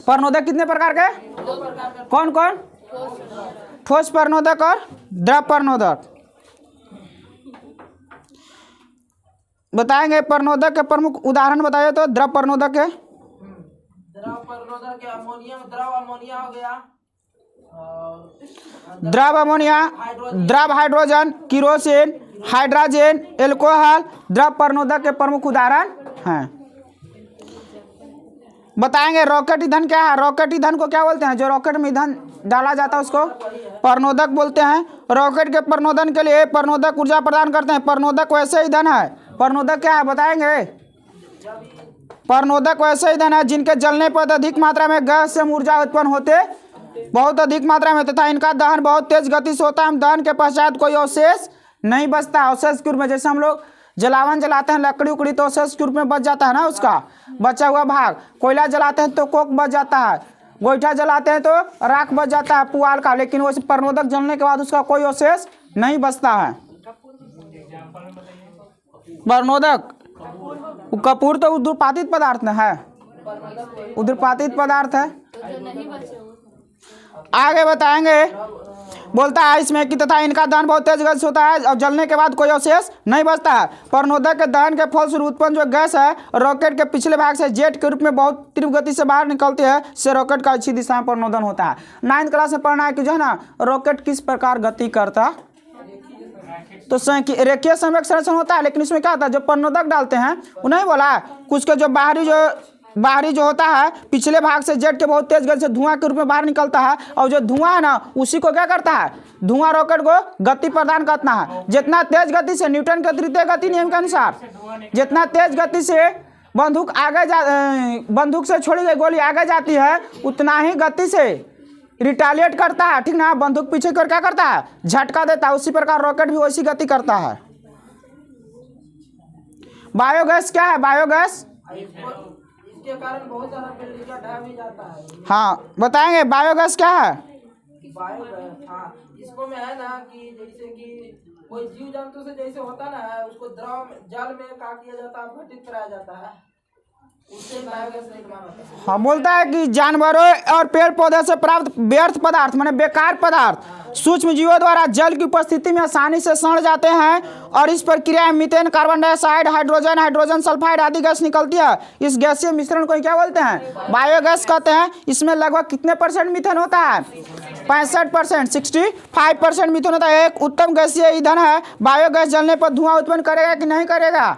प्रणोदक कितने प्रकार के, 2 प्रकार के। कौन कौन, ठोस प्रणोदक और द्रव प्रणोदक। बताएंगे प्रणोदक के प्रमुख उदाहरण बताइए तो। द्रव प्रणोदक है, द्रव प्रणोदक के अमोनिया, द्रव अमोनिया हो गया, द्रव अमोनिया, द्रव हाइड्रोजन, किरोसिन, हाइड्रोजन, एल्कोहल द्रव प्रणोदक के प्रमुख उदाहरण हैं। बताएंगे रॉकेट ईंधन क्या है। रॉकेट ईंधन को क्या बोलते हैं, जो रॉकेट में ईंधन डाला जाता है उसको प्रणोदक बोलते हैं। रॉकेट के प्रणोदन के लिए प्रणोदक ऊर्जा प्रदान करते हैं। प्रणोदक वैसे ईंधन है, प्रणोदक क्या है बताएंगे। प्रणोदक वैसे ईंधन है जिनके जलने पर अधिक मात्रा में गैस से ऊर्जा उत्पन्न होते, बहुत अधिक मात्रा में, तथा इनका दहन बहुत तेज गति से होता है। दहन के पश्चात कोई अवशेष नहीं बचता। अवशेष के रूप में जैसे हम लोग जलावन जलाते हैं, लकड़ी उकड़ी, तो अवशेष के रूप में बच जाता है ना उसका बचा हुआ भाग। कोयला जलाते हैं तो कोक बच जाता है, गोईठा जलाते हैं तो राख बच जाता है पुआल का। लेकिन वैसे प्रणोदक जलने के बाद उसका कोई अवशेष नहीं बचता है। प्रणोदक कपूर तो उद्रपातित पदार्थ है, उद्रपातित पदार्थ है। आगे बताएंगे बोलता है इसमें कि तथा इनका दहन बहुत तेज गति से होता है और जलने के बाद कोई अवशेष नहीं बचता है। प्रणोदक के दहन के फलस्वरूप उत्पन्न जो गैस है रॉकेट के पिछले भाग से जेट के रूप में बहुत तीव्र गति से बाहर निकलती है, इससे रॉकेट का अच्छी दिशा में प्रणोदन होता है। 9th क्लास में पढ़ना है कि जो है ना रॉकेट किस प्रकार गति करता है, तो रेखीय संवेग संरक्षण होता है। लेकिन इसमें क्या होता है, जो प्रणोदक डालते हैं वो नहीं बोला कुछ के जो बाहरी जो होता है पिछले भाग से जेट के बहुत तेज गति से धुआं के रूप में बाहर निकलता है, और जो धुआं है ना उसी को क्या करता है, धुआं रॉकेट को गति प्रदान करता है। जितना तेज गति से न्यूटन के तृतीय गति नियम के अनुसार जितना तेज गति से बंदूक से छोड़ी गई गोली आगे जाती है उतना ही गति से रिटालिएट करता है, ठीक ना। बंदूक पीछे कर क्या करता है, झटका देता है। उसी प्रकार रॉकेट भी वैसी गति करता है। बायोगैस क्या है, बायोगैस इसके कारण बहुत सारा बिल्डिंग का ढह भी जाता है। हाँ बताएंगे बायोगैस क्या है। बायोगैस, हाँ इसको में है ना कि जैसे कि कोई जीव जंतु से जैसे होता ना उसको द्रव जल में क्या किया जाता है, घटित कराया जाता है, उससे बायोगैस निर्माण होता है। हाँ बोलता है कि जानवरों और पेड़ पौधे से प्राप्त व्यर्थ पदार्थ माने बेकार पदार्थ सूक्ष्म जीवों द्वारा जल की उपस्थिति में आसानी से सड़ जाते हैं और इस प्रक्रिया में methane, carbon dioxide, hydrogen sulphide आदि गैस निकलती है। इस गैसीय मिश्रण को क्या बोलते हैं, बायोगैस कहते हैं। इसमें लगभग कितने % मीथेन होता है, 65%, 65% मीथेन होता है। एक उत्तम गैसीय ईंधन है। बायोगैस जलने पर धुआं उत्पन्न करेगा कि नहीं करेगा,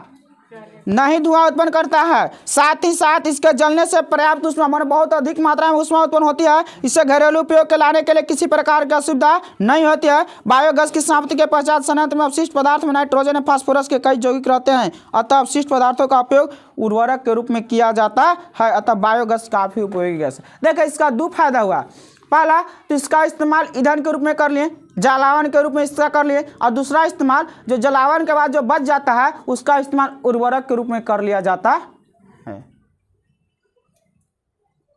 नहीं धुआं उत्पन्न करता है। साथ ही साथ इसके जलने से पर्याप्त ऊष्मा माने बहुत अधिक मात्रा में ऊष्मा उत्पन्न होती है। इससे घरेलू उपयोग के लाने के लिए किसी प्रकार की असुविधा नहीं होती है। बायोगैस की समाप्ति के पश्चात संयंत्र में अवशिष्ट पदार्थ में नाइट्रोजन और फास्फोरस के कई यौगिक रहते हैं, अतः अवशिष्ट पदार्थों का उपयोग उर्वरक के रूप में किया जाता है। अतः बायोगैस काफी उपयोगी गैस है। देखिए इसका 2 फायदा हुआ। पहला तो इसका इस्तेमाल ईंधन के रूप में कर लिए, जलावन के रूप में इसका कर लिए, और दूसरा इस्तेमाल जो जलावन के बाद जो बच जाता है उसका इस्तेमाल उर्वरक के रूप में कर लिया जाता है।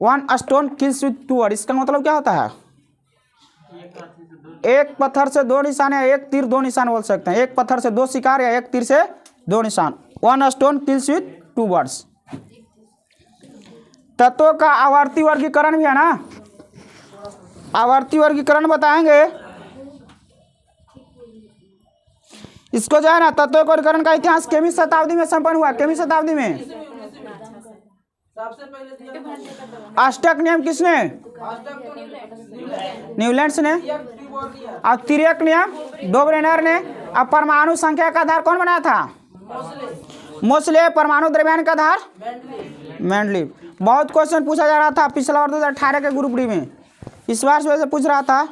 1 स्टोन किल्स विद 2 बर्ड्स, इसका मतलब क्या होता है, एक पत्थर से 2 निशान या एक तीर 2 निशान बोल सकते हैं। एक पत्थर से 2 शिकार या एक तीर से 2 निशान। 1 स्टोन किल्स विद 2 बर्ड्स। तत्वों का आवर्ती वर्गीकरण भी है ना, आवर्ती वर्गीकरण बताएंगे। इसको जो है ना तत्वों के वर्गीकरण का इतिहास केमी शताब्दी में संपन्न हुआ। केमी शताब्दी में सबसे पहले दिया अष्टक नियम किसने, न्यूलैंड्स ने। और तिर्यक नियम डोब्रेनर ने। और परमाणु संख्या का आधार कौन बनाया था, मोसले। परमाणु द्रव्यमान का आधार मेंडलीव। बहुत क्वेश्चन पूछा जा रहा था पिछला बार 2018 के ग्रुप डी में, इस बार से वैसे पूछ रहा था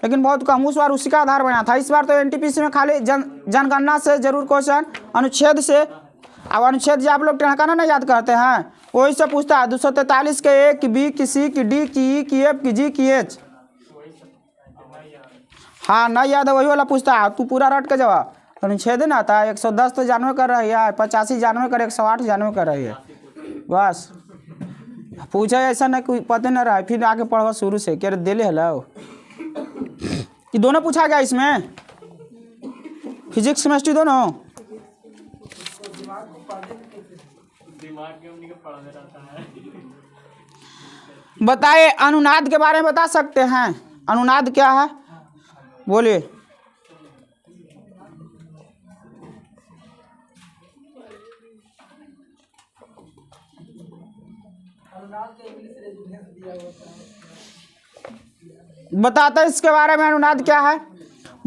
लेकिन बहुत कम, उस बार उसी का आधार बना था। इस बार तो एनटीपीसी में खाली जनगणना से जरूर क्वेश्चन, अनुच्छेद से। अब अनुच्छेद जो आप लोग ठिकाना ना याद करते हैं वही से पूछता है। 243 के ए की बी की सी की डी की ई की एफ की जी की एच, हाँ नहीं याद है वही वाला पूछता है। तू पूरा रट के जवाब। अनुच्छेद ना था 110 तो जानवे कर रही है, 85 जानवे कर, 108 जानवे कर रही है। बस पूछे ऐसा नहीं कोई पता नहीं रहा, फिर आगे पढ़वा शुरू से क्या दिले हेलो। ये दोनों पूछा गया इसमें, फिजिक्स केमिस्ट्री दोनों। बताइए अनुनाद के बारे में बता सकते हैं, अनुनाद क्या है, बोलिए। बताता है इसके बारे में अनुनाद क्या है।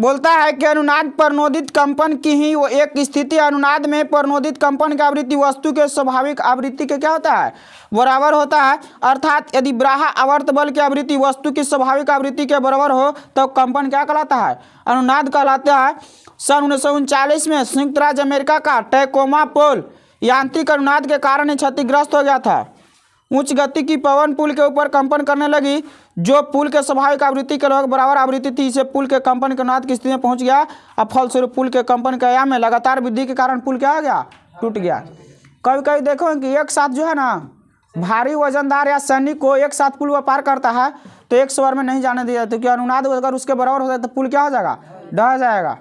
बोलता है कि अनुनाद प्रणोदित कंपन की ही वो एक स्थिति। अनुनाद में प्रणोदित कंपन की आवृत्ति वस्तु के स्वाभाविक आवृत्ति के क्या होता है, बराबर होता है। अर्थात यदि बाह्य आवर्त बल की आवृत्ति वस्तु की स्वाभाविक आवृत्ति के बराबर हो तो कंपन क्या कहलाता है, अनुनाद कहलाता है। सन 1939 में संयुक्त राज्य अमेरिका का टैकोमा पुल यांत्रिक अनुनाद के कारण ही क्षतिग्रस्त हो गया था। उच्च गति की पवन पुल के ऊपर कंपन करने लगी जो पुल के स्वाभाविक आवृत्ति के लगभग बराबर आवृत्ति थी। इसे पुल के कंपन के अनुनाद की स्थिति में पहुंच गया। अब फलस्वरूप पुल के कंपन के आयाम में लगातार वृद्धि के कारण पुल क्या हो गया, टूट गया। कभी कभी देखो कि एक साथ जो है ना भारी वजनदार या सैनिक को एक साथ पुल पार करता है तो एक स्वर में नहीं जाने दिया, तो क्या अनुनाद अगर उसके बराबर हो जाए तो पुल क्या हो जाएगा, ढह जाएगा।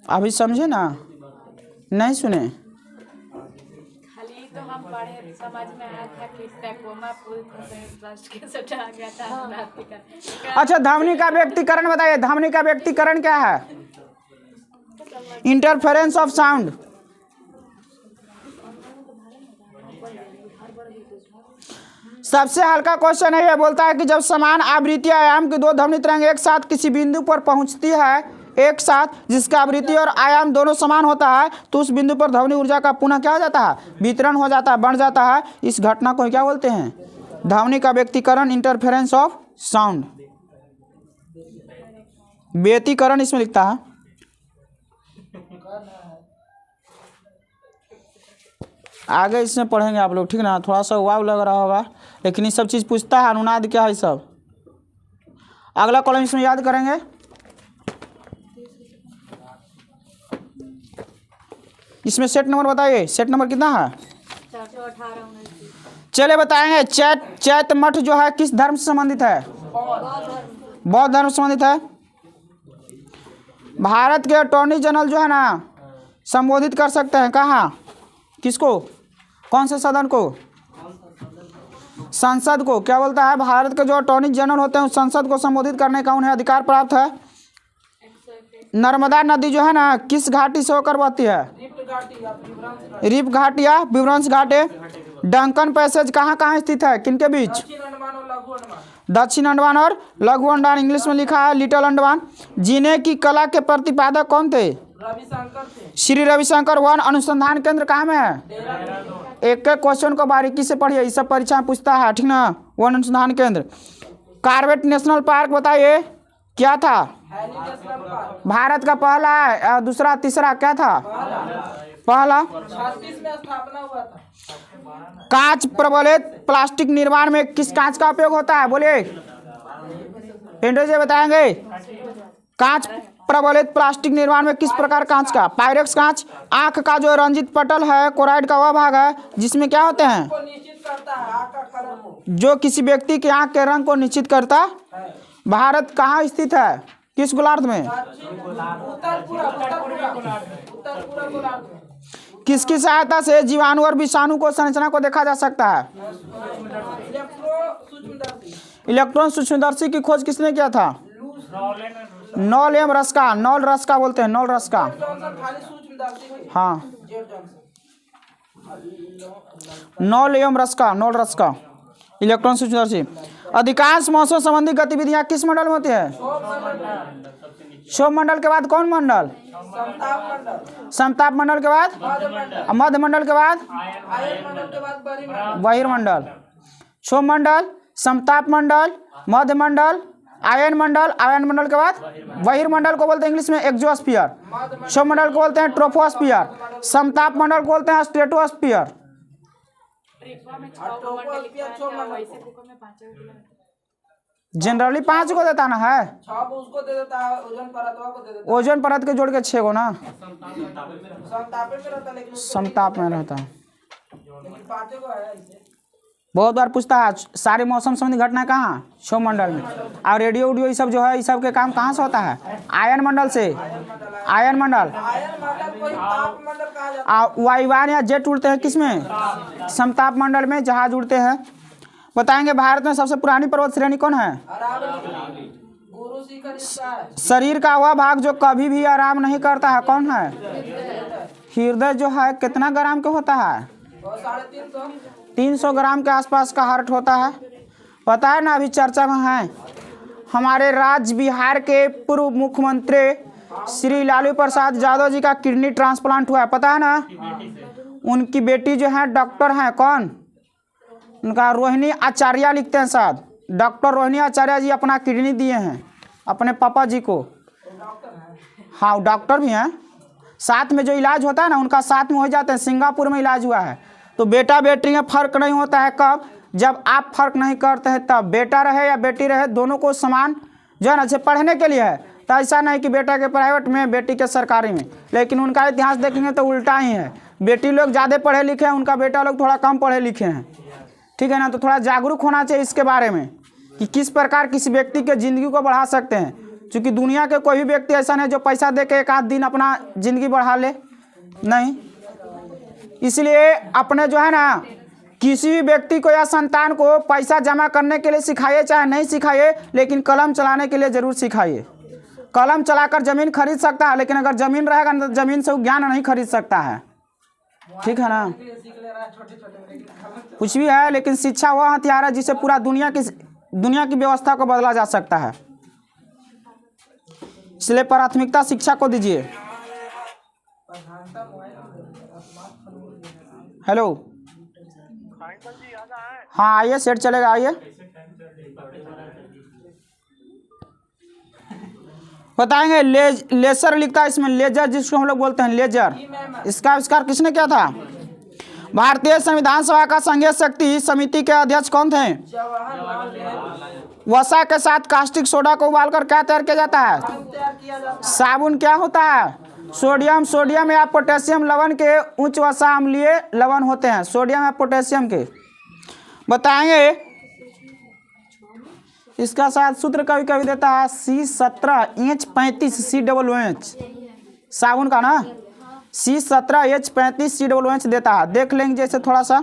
अभी समझे ना, नहीं सुने। तो हम पढ़े समझ में आया था कि टैकोमा पुल राष्ट्र के सटा गया था। अच्छा, ध्वनि का व्यक्तीकरण बताइए, ध्वनि का व्यक्तीकरण क्या है? Interference of sound. सबसे हल्का क्वेश्चन है, ये बोलता है कि जब समान आवृत्ति आयाम की दो ध्वनि तरंग एक साथ किसी बिंदु पर पहुंचती है एक साथ, जिसका आवृत्ति और आयाम दोनों समान होता है, तो उस बिंदु पर ध्वनि ऊर्जा का पुनः क्या हो जाता है? वितरण हो जाता है, बढ़ जाता है। इस घटना को क्या बोलते हैं? ध्वनि का व्यक्तीकरण, इंटरफेरेंस ऑफ साउंड। व्यक्तीकरण इसमें लिखता है। आगे इसमें पढ़ेंगे आप लोग, ठीक ना? थोड़ा सा वाव लग रहा होगा, लेकिन ये सब चीज़ पूछता है। अनुनाद क्या है सब, अगला कॉलम इसमें याद करेंगे। इसमें सेट नंबर बताइए, सेट नंबर कितना है? 418। चले बताएंगे। चैत मठ जो है किस धर्म से संबंधित है? बौद्ध धर्म से संबंधित है। भारत के अटॉर्नी जनरल जो है ना, संबोधित कर सकते हैं कहाँ, किसको, कौन से सदन को? संसद को। क्या बोलता है? भारत के जो अटॉर्नी जनरल होते हैं उस संसद को संबोधित करने का उन्हें अधिकार प्राप्त है। नर्मदा नदी जो है ना किस घाटी से होकर बहती है? रिप घाट या विवरंश घाट। डंकन पैसेज कहाँ कहाँ स्थित है, किनके बीच? दक्षिण अंडमान और लघु अंडमान। इंग्लिश में लिखा है लिटिल अंडमान। जीने की कला के प्रतिपादक कौन थे? श्री रविशंकर। वन अनुसंधान केंद्र कहाँ में है? एक एक क्वेश्चन को बारीकी से पढ़िए, इस सब परीक्षा में पूछता है, ठीक ना? वन अनुसंधान केंद्र। कॉर्बेट नेशनल पार्क बताइए क्या था? भारत का पहला है, दूसरा तीसरा क्या था? पहला। 36 में स्थापना हुआ था। कांच प्रबलित प्लास्टिक निर्माण में किस कांच का उपयोग होता है, बोलिए? इंद्रजी बताएंगे। कांच प्रबलित प्लास्टिक निर्माण में किस प्रकार कांच का? पायरेक्स कांच। आंख का जो रंजित पटल है कोराइड का वह भाग है जिसमें क्या होते हैं? को निश्चित करता है आँख का कलर को। जो किसी व्यक्ति की आंख के रंग को निश्चित करता। भारत कहाँ स्थित है, किस गोलार्ध में? उत्तर पूरा गोलार्ध में। किसकी सहायता से जीवाणु और विषाणु को संरचना को देखा जा सकता है? इलेक्ट्रॉन सूक्ष्मदर्शी की खोज किसने किया था? नॉल एम रस्का। नॉल रस्का बोलते हैं, नॉल रस्का। हाँ, नॉल एम रस्का, नॉल रस्का। इलेक्ट्रॉन सूक्ष्मदर्शी। अधिकांश मौसम संबंधी गतिविधियां किस मंडल में होती है? क्षोभ मंडल के बाद कौन मंडल? समताप मंडल के बाद मध्य मंडल के बाद बहिर्मंडल। क्षोभ मंडल, समताप मंडल, मध्य मंडल, आयन मंडल। आयन मंडल के बाद बहिर्मंडल को बोलते हैं इंग्लिश में एक्सोस्फीयर। क्षोभ मंडल को बोलते हैं ट्रोपोस्फीयर। समताप मंडल को बोलते हैं स्ट्रेटोस्फीयर। जनरली 5 को देता ना है, उसको दे देता है, ओजोन परत को दे देता है। ओजोन परत के जोड़ के 6 को ना समतापे में रहता है, लेकिन समताप में रहता है। लेकिन 5 को है इसे। बहुत बार पूछता है सारे मौसम संबंधी घटना कहाँ? क्षोभ मंडल में। और रेडियो उडियो ये सब जो है, ये सब के काम कहाँ से होता है? आयन मंडल से। आयन मंडल। आयन मंडल को ही ताप मंडल कहा जाता है। वायुयान या जेट उड़ते हैं किसमें? समताप मंडल में जहाज उड़ते हैं। बताएंगे भारत में सबसे पुरानी पर्वत श्रेणी कौन है? गुरु शिखर इसका है। शरीर का वह भाग जो कभी भी आराम नहीं करता है कौन है? हृदय जो है कितना ग्राम का होता है? 300 ग्राम के आसपास का हार्ट होता है। पता है ना, अभी चर्चा में है। हमारे राज्य बिहार के पूर्व मुख्यमंत्री श्री लालू प्रसाद यादव जी का किडनी ट्रांसप्लांट हुआ है, पता है ना? उनकी बेटी जो है डॉक्टर हैं, कौन? उनका रोहिणी आचार्य लिखते हैं शायद। डॉक्टर रोहिणी आचार्य जी अपना किडनी दिए हैं अपने पापा जी को। हाँ, डॉक्टर भी हैं। साथ में जो इलाज होता है ना उनका साथ में हो जाते हैं। सिंगापुर में इलाज हुआ है। तो बेटा बेटी में फ़र्क नहीं होता है कब? जब आप फ़र्क नहीं करते हैं तब। बेटा रहे या बेटी रहे, दोनों को समान जो है ना अच्छे पढ़ने के लिए है। तो ऐसा नहीं कि बेटा के प्राइवेट में बेटी के सरकारी में। लेकिन उनका इतिहास देखेंगे तो उल्टा ही है। बेटी लोग ज़्यादा पढ़े लिखे हैं, उनका बेटा लोग थोड़ा कम पढ़े लिखे हैं, ठीक है ना? तो थोड़ा जागरूक होना चाहिए इसके बारे में कि किस प्रकार किसी व्यक्ति के ज़िंदगी को बढ़ा सकते हैं। क्योंकि दुनिया के कोई भी व्यक्ति ऐसा नहीं जो पैसा दे के एक आध दिन अपना ज़िंदगी बढ़ा ले, नहीं। इसलिए अपने जो है ना किसी भी व्यक्ति को या संतान को पैसा जमा करने के लिए सिखाइए चाहे नहीं सिखाइए, लेकिन कलम चलाने के लिए जरूर सिखाइए। कलम चलाकर जमीन खरीद सकता है, लेकिन अगर जमीन रहेगा ना तो जमीन से वो ज्ञान नहीं खरीद सकता है। ठीक है ना, कुछ भी है, लेकिन शिक्षा वह हथियार है जिससे पूरा दुनिया की व्यवस्था को बदला जा सकता है। इसलिए प्राथमिकता शिक्षा को दीजिए। हेलो, हाँ आइए, सेट चलेगा, आइए। बताएंगे लेजर लिखता है इसमें, लेजर जिसको हम लोग बोलते हैं लेजर, इसका आविष्कार किसने किया था? भारतीय संविधान सभा का संघीय शक्ति समिति के अध्यक्ष कौन थे? वसा के साथ कास्टिक सोडा को उबालकर क्या तैयार किया जाता है? साबुन। क्या होता है? सोडियम या पोटेशियम लवण के उच्च वसा अम्लीय लवण होते हैं, सोडियम या पोटेशियम के। बताएंगे इसका शायद सूत्र कभी कभी देता है C17H35 COOH, साबुन का ना C17H35 COOH देता है। देख लेंगे जैसे थोड़ा सा।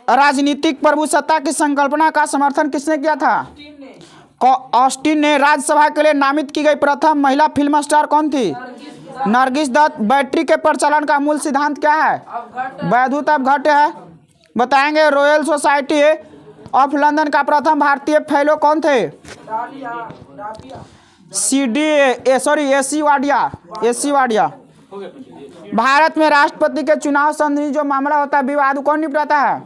राजनीतिक प्रभुसत्ता की संकल्पना का समर्थन किसने किया था? ऑस्टिन ने। राज्यसभा के लिए नामित की गई प्रथम महिला फिल्म स्टार कौन थी? नरगिस दत्त। बैटरी के प्रचलन का मूल सिद्धांत क्या है? वैद्युत अपघट्य है। बताएंगे रॉयल सोसाइटी ऑफ लंदन का प्रथम भारतीय फेलो कौन थे? एसी वाडिया। भारत में राष्ट्रपति के चुनाव संबंधी जो मामला होता है विवाद कौन निपटाता है?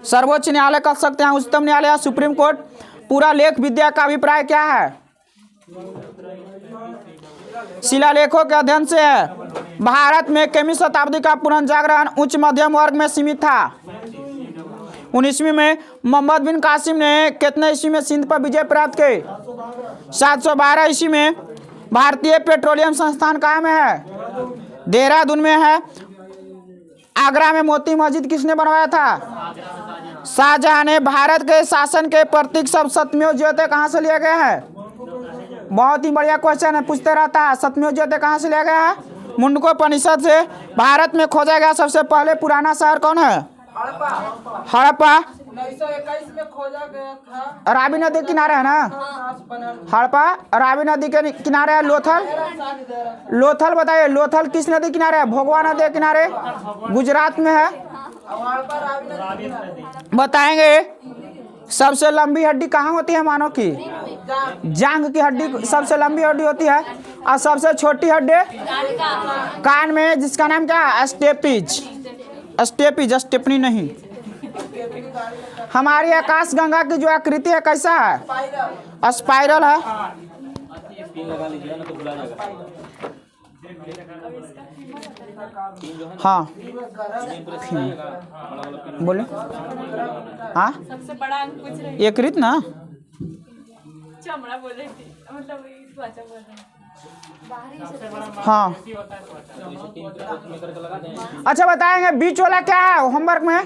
सर्वोच्च न्यायालय कर सकते हैं, उच्चतम न्यायालय या सुप्रीम कोर्ट। पूरा लेख विद्या का अभिप्राय क्या है? शिलालेखों के अध्ययन से है। भारत में कितवीं शताब्दी का पुनर्जागरण उच्च मध्यम वर्ग में सीमित था? 19वीं में। मोहम्मद बिन कासिम ने कितने ईस्वी में सिंध पर विजय प्राप्त की? 712 ईस्वी में। भारतीय पेट्रोलियम संस्थान कहाँ में है? देहरादून में है। आगरा में मोती मस्जिद किसने बनवाया था? शाहजहां ने। भारत के शासन के प्रतीक सब सत्यमेव जयते कहाँ से लिए गए हैं? बहुत ही बढ़िया क्वेश्चन है, पूछते रहता है। सत्यमेव जयते कहाँ से लिया गया है? मुंडकोपनिषद से। भारत में खोजा गया सबसे पहले पुराना शहर कौन है? हड़प्पा। 1921 में खोजा गया था। रावी नदी के किनारे है ना हड़प्पा? रावी नदी के किनारे है। लोथल बताइए, लोथल किस नदी किनारे है? भोगवा नदी के किनारे, गुजरात में है। बताएंगे सबसे लंबी हड्डी कहाँ होती है मानव की? जांघ की हड्डी सबसे लंबी हड्डी होती है। और सबसे छोटी हड्डी कान में, जिसका नाम क्या है? स्टेपनी नहीं। हमारी आकाश गंगा की जो आकृति है कैसा है? स्पाइरल है। हाँ बोले। हाँ सबसे बड़ा अंक पूछ रहे एक रीत ना, चमड़ा बोल रही थी, मतलब इस भाषा बोल रहे हैं। हाँ अच्छा बताएंगे बीच वाला क्या है होमवर्क में?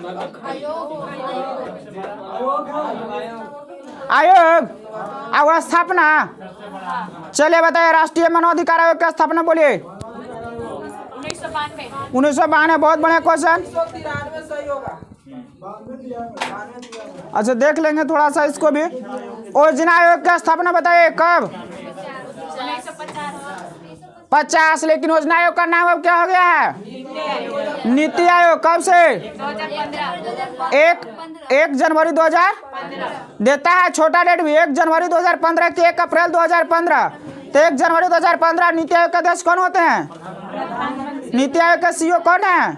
आयोग, अवस्थापना। चलिए बताइए राष्ट्रीय मानवाधिकार आयोग की स्थापना बोलिए। 1992। बहुत बढ़िया क्वेश्चन। 1993 सही होगा। अच्छा देख लेंगे थोड़ा सा इसको भी। योजना आयोग की स्थापना बताइए कब? 50। लेकिन योजना आयोग का नाम अब क्या हो गया है? नीति आयोग। कब से? 1 जनवरी 2000 देता है। छोटा डेट भी 1 जनवरी 2015 की 1 अप्रैल 2015। तो 1 जनवरी 2015 नीति आयोग के अध्यक्ष कौन होते हैं? नीति आयोग के सीईओ कौन है?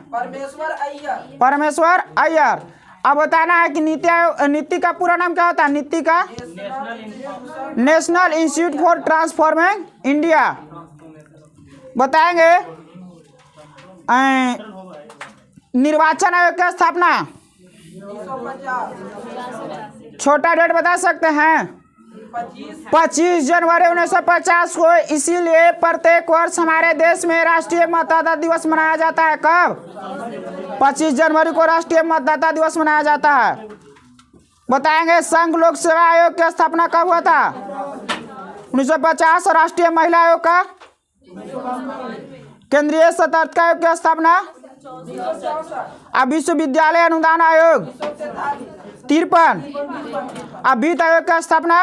परमेश्वर अय्यर। अब बताना है कि नीति आयोग, नीति का पूरा नाम क्या होता है? नीति का national institute for transforming India. बताएंगे निर्वाचन आयोग की स्थापना। छोटा डेट बता सकते हैं? 25 जनवरी 1950 को। इसीलिए प्रत्येक वर्ष हमारे देश में राष्ट्रीय मतदाता दिवस मनाया जाता है। कब? 25 जनवरी को राष्ट्रीय मतदाता दिवस मनाया जाता है। बताएंगे संघ लोक सेवा आयोग की स्थापना कब हुआ था? 1950। राष्ट्रीय महिला आयोग का केंद्रीय सतर्कता आयोग की स्थापना। अब विश्वविद्यालय अनुदान आयोग 53। अब वित्त आयोग की स्थापना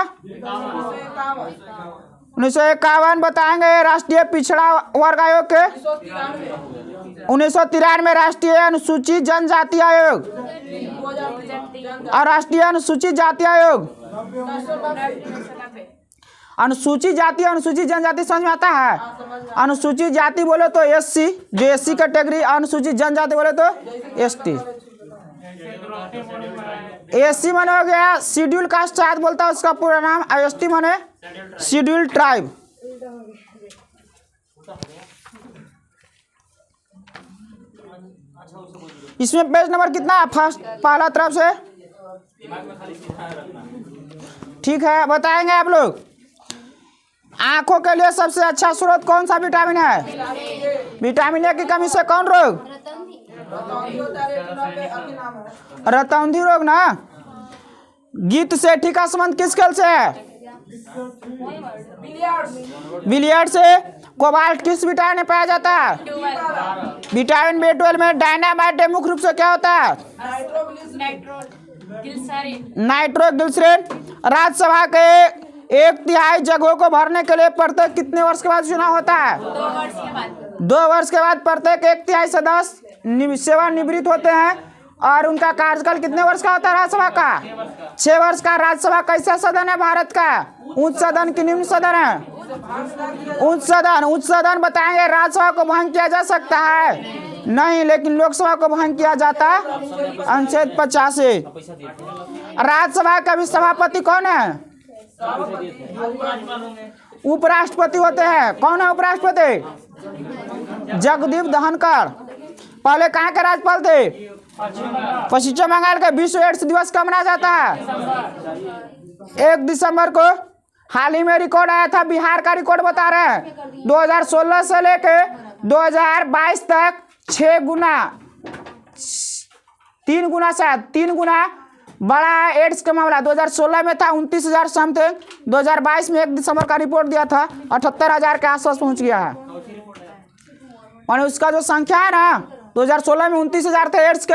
1951। बताएंगे राष्ट्रीय पिछड़ा वर्ग आयोग के 1993। राष्ट्रीय अनुसूचित जनजाति आयोग और राष्ट्रीय अनुसूचित जाति आयोग। अनुसूचित जाति अनुसूचित जनजाति समझ में आता है। अनुसूचित जाति बोले तो एससी, जो एससी कैटेगरी। अनुसूचित जनजाति बोले तो एसटी। एससी माने हो गया शेड्यूल कास्ट शायद बोलता है उसका पूरा नाम। एसटी माने शेड्यूल ट्राइब। इसमें पेज नंबर कितना है? फर्स्ट पहला तरफ से ठीक है। बताएंगे आप लोग आंखों के लिए सबसे अच्छा स्रोत कौन सा विटामिन है? विटामिन ए की कमी से कौन रोग? रतौंधी रोग ना। गीत से ठीक का संबंध किस खेल से है? बिलियर्ड से। कोबाल्ट किस विटामिन में पाया जाता है? विटामिन B12 में। डायनामाइट मुख्य रूप से क्या होता है? नाइट्रोग्लिसरीन। राज्यसभा के 1/3 जगहों को भरने के लिए प्रत्येक कितने वर्ष के बाद चुनाव होता है? 2 वर्ष के बाद प्रत्येक 1/3 सदस्य सेवानिवृत्त होते हैं और उनका कार्यकाल कितने वर्ष का होता है? राज्यसभा का 6 वर्ष का। राज्यसभा कैसा सदन है भारत का? उच्च सदन की निम्न सदन है? उच्च सदन। उच्च सदन। बताएंगे राज्यसभा को भंग किया जा सकता है? नहीं, लेकिन लोकसभा को भंग किया जाता है अनुच्छेद 50 से। राज्यसभा का भी सभापति कौन है? उपराष्ट्रपति होते हैं। कौन है उपराष्ट्रपति? जगदीप धनखड़। पहले कहाँ के राज्यपाल थे? पश्चिम बंगाल का। विश्व एड्स दिवस कब मनाया जाता है? 1 दिसंबर को। हाल ही में रिकॉर्ड आया था, बिहार का रिकॉर्ड बता रहे हैं 2016 से लेके 2022 तक 3 गुना बड़ा एड्स का मामला। 2016 में था 29,000 समथिंग। 2022 में 1 दिसंबर का रिपोर्ट दिया था 78,000 के आसपास पहुंच गया है। और उसका जो संख्या है ना 2016 में 29,000 थे एड्स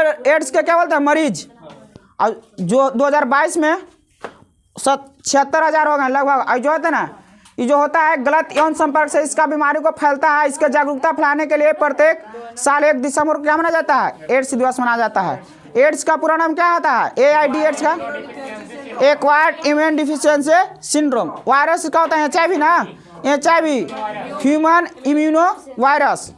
के क्या बोलते हैं मरीज। और जो 2022 में 76,000 हो गए लगभग। और जो होता है ना ये जो होता है गलत यौन संपर्क से इसका बीमारी को फैलता है। इसके जागरूकता फैलाने के लिए प्रत्येक साल 1 दिसंबर को क्या मनाया जाता है? एड्स दिवस मनाया जाता है। एड्स का पूरा नाम क्या होता है? AIDS का acquired immune deficiency syndrome. Virus का होता है HIV ना। HIV human immuno virus.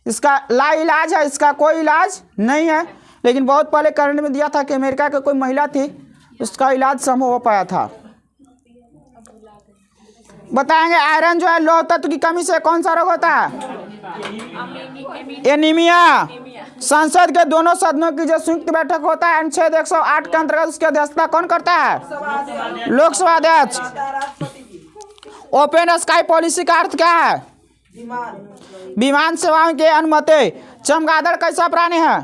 इसका लाइलाज है, इसका कोई इलाज नहीं है। लेकिन बहुत पहले करंट में दिया था कि अमेरिका की कोई महिला थी, उसका इलाज संभव हो पाया था। बताएंगे आयरन जो है लौह तत्व की कमी से कौन सा रोग होता है? एनीमिया। संसद के दोनों सदनों की जो संयुक्त बैठक होता है अनुच्छेद 108 के अंतर्गत उसकी अध्यक्षता कौन करता है? लोकसभा अध्यक्ष। ओपन स्काई पॉलिसी का अर्थ क्या है? विमान सेवाओं के अनुमति। चमगादड़ कैसा प्राणी है?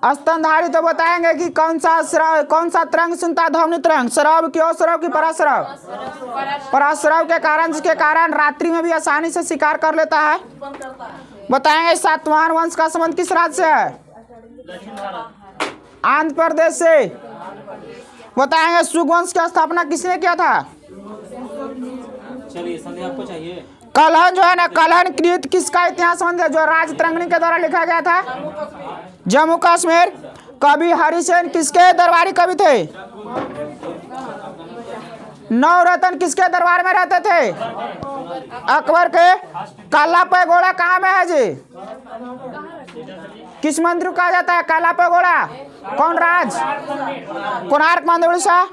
स्तनधारी। तो बताएंगे कि कौन सा तरंग सुनता है? ध्वनि तरंग। श्रव की और श्रव की पराश्रव। पराश्रव के कारण, जिसके कारण रात्रि में भी आसानी से शिकार कर लेता है। बताएंगे सातवाहन वंश का संबंध किस राज्य से है? आंध्र प्रदेश से। बताएंगे सुगवंश की स्थापना किसने किया था? चलिए संदेह आपको चाहिए। कलहन जो है ना, कलहन कृत किसका इतिहास संबंध है जो राजतरंगिणी के द्वारा लिखा गया था? जम्मू कश्मीर। कवि हरिसेन किसके दरबारी कवि थे? नवरत्न किसके दरबार में रहते थे? अकबर के। काला पैगोड़ा कहाँ में है जी? किस मंदिर को कहा जाता है काला पैगोड़ा? कौन राज? कोणार्क मंदिर उड़ीसा।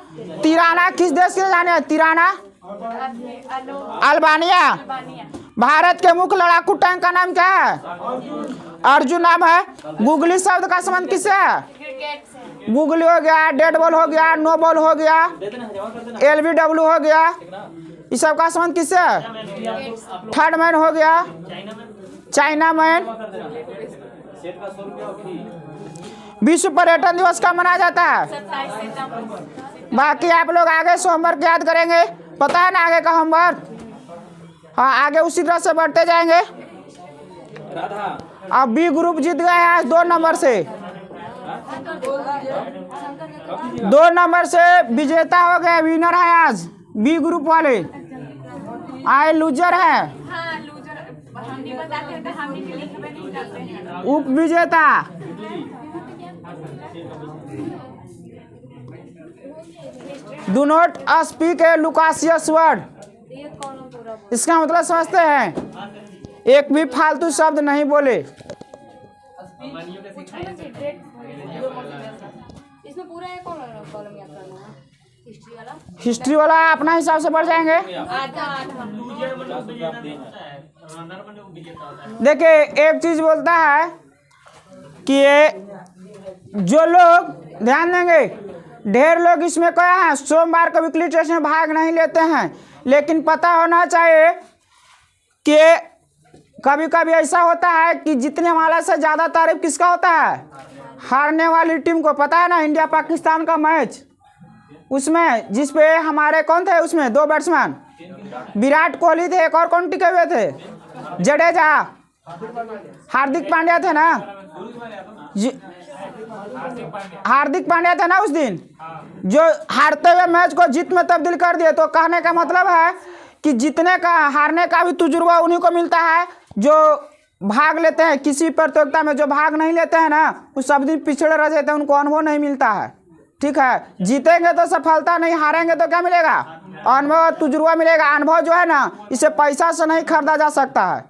तिराना किस देश के जाने हैं? Tirana Albania. भारत के मुख्य लड़ाकू टैंक का नाम क्या है? अर्जुन नाम है। गुगली शब्द का संबंध किससे है? गुगली हो गया, डेड बॉल हो गया, नो बॉल हो गया, LBW हो गया। इस सब का संबंध किससे है? थर्ड मैन हो गया, चाइना मैन। विश्व पर्यटन दिवस कब मनाया जाता है? बाकी आप लोग आगे से होमवर्क याद करेंगे। पता है ना आगे का होमवर्क? हाँ आगे उसी तरह से बढ़ते जाएंगे। अब बी ग्रुप जीत गए हैं आज 2 नंबर से। 2 नंबर से विजेता हो गए, विनर है आज बी ग्रुप वाले। आए लूजर है हाँ लूजर हम नहीं बताते हैं तो हम नहीं लिखबे नहीं करते हैं। उप विजेता do not speak a loquacious word. ये कौन पूरा इसका मतलब समझते हैं, एक भी फालतू शब्द नहीं बोले। इसमें पूरा एक कॉलम याद करना है, हिस्ट्री वाला। हिस्ट्री वाला अपना हिसाब से बढ़ जाएंगे। आधा देखिए एक चीज बोलता है कि ये जो लोग ध्यान देंगे, ढेर लोग इसमें क्या है सोमवार को वीकली टेस्ट में भाग नहीं लेते हैं, लेकिन पता होना चाहिए कि कभी कभी ऐसा होता है कि जितने वाला से ज़्यादा तारीफ किसका होता है, हारने वाली टीम को। पता है ना इंडिया पाकिस्तान का मैच, उसमें जिस पे हमारे कौन थे उसमें 2 बैट्समैन, विराट कोहली थे, एक और कौन टिके हुए थे, जडेजा, हार्दिक पांड्या थे ना, हार्दिक पांड्या थे ना उस दिन, जो हारते हुए मैच को जीत में तब्दील कर दिए। तो कहने का मतलब है कि जीतने का हारने का भी तजुर्बा उन्हीं को मिलता है जो भाग लेते हैं किसी प्रतियोगिता में। जो भाग नहीं लेते हैं ना वो सब दिन पिछड़े रह जाते हैं, उनको अनुभव नहीं मिलता है। ठीक है, जीतेंगे तो सफलता, नहीं हारेंगे तो क्या मिलेगा, अनुभव तजुर्बा मिलेगा। अनुभव जो है ना इसे पैसा से नहीं खरीदा जा सकता है,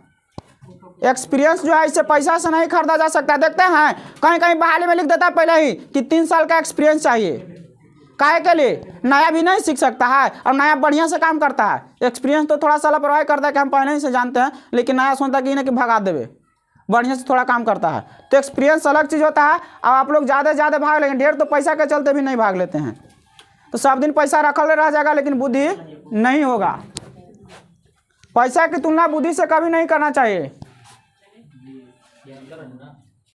एक्सपीरियंस जो है इसे पैसा से नहीं खरीदा जा सकता। देखते हैं कहीं कहीं बहाली में लिख देता है पहले ही कि 3 साल का एक्सपीरियंस चाहिए। काहे के लिए, नया भी नहीं सीख सकता है और नया बढ़िया से काम करता है। एक्सपीरियंस तो थोड़ा सा लापरवाही करता है कि हम पहले ही से जानते हैं, लेकिन नया सोचता कि इन्हें कि भगा देवे, बढ़िया से थोड़ा काम करता है। तो एक्सपीरियंस अलग चीज़ होता है। अब आप लोग ज़्यादा से ज़्यादा भाग लेंगे, ढेर तो पैसा के चलते भी नहीं भाग लेते हैं, तो सब दिन पैसा रखल रह जाएगा लेकिन बुद्धि नहीं होगा। पैसा की तुलना बुद्धि से कभी नहीं करना चाहिए।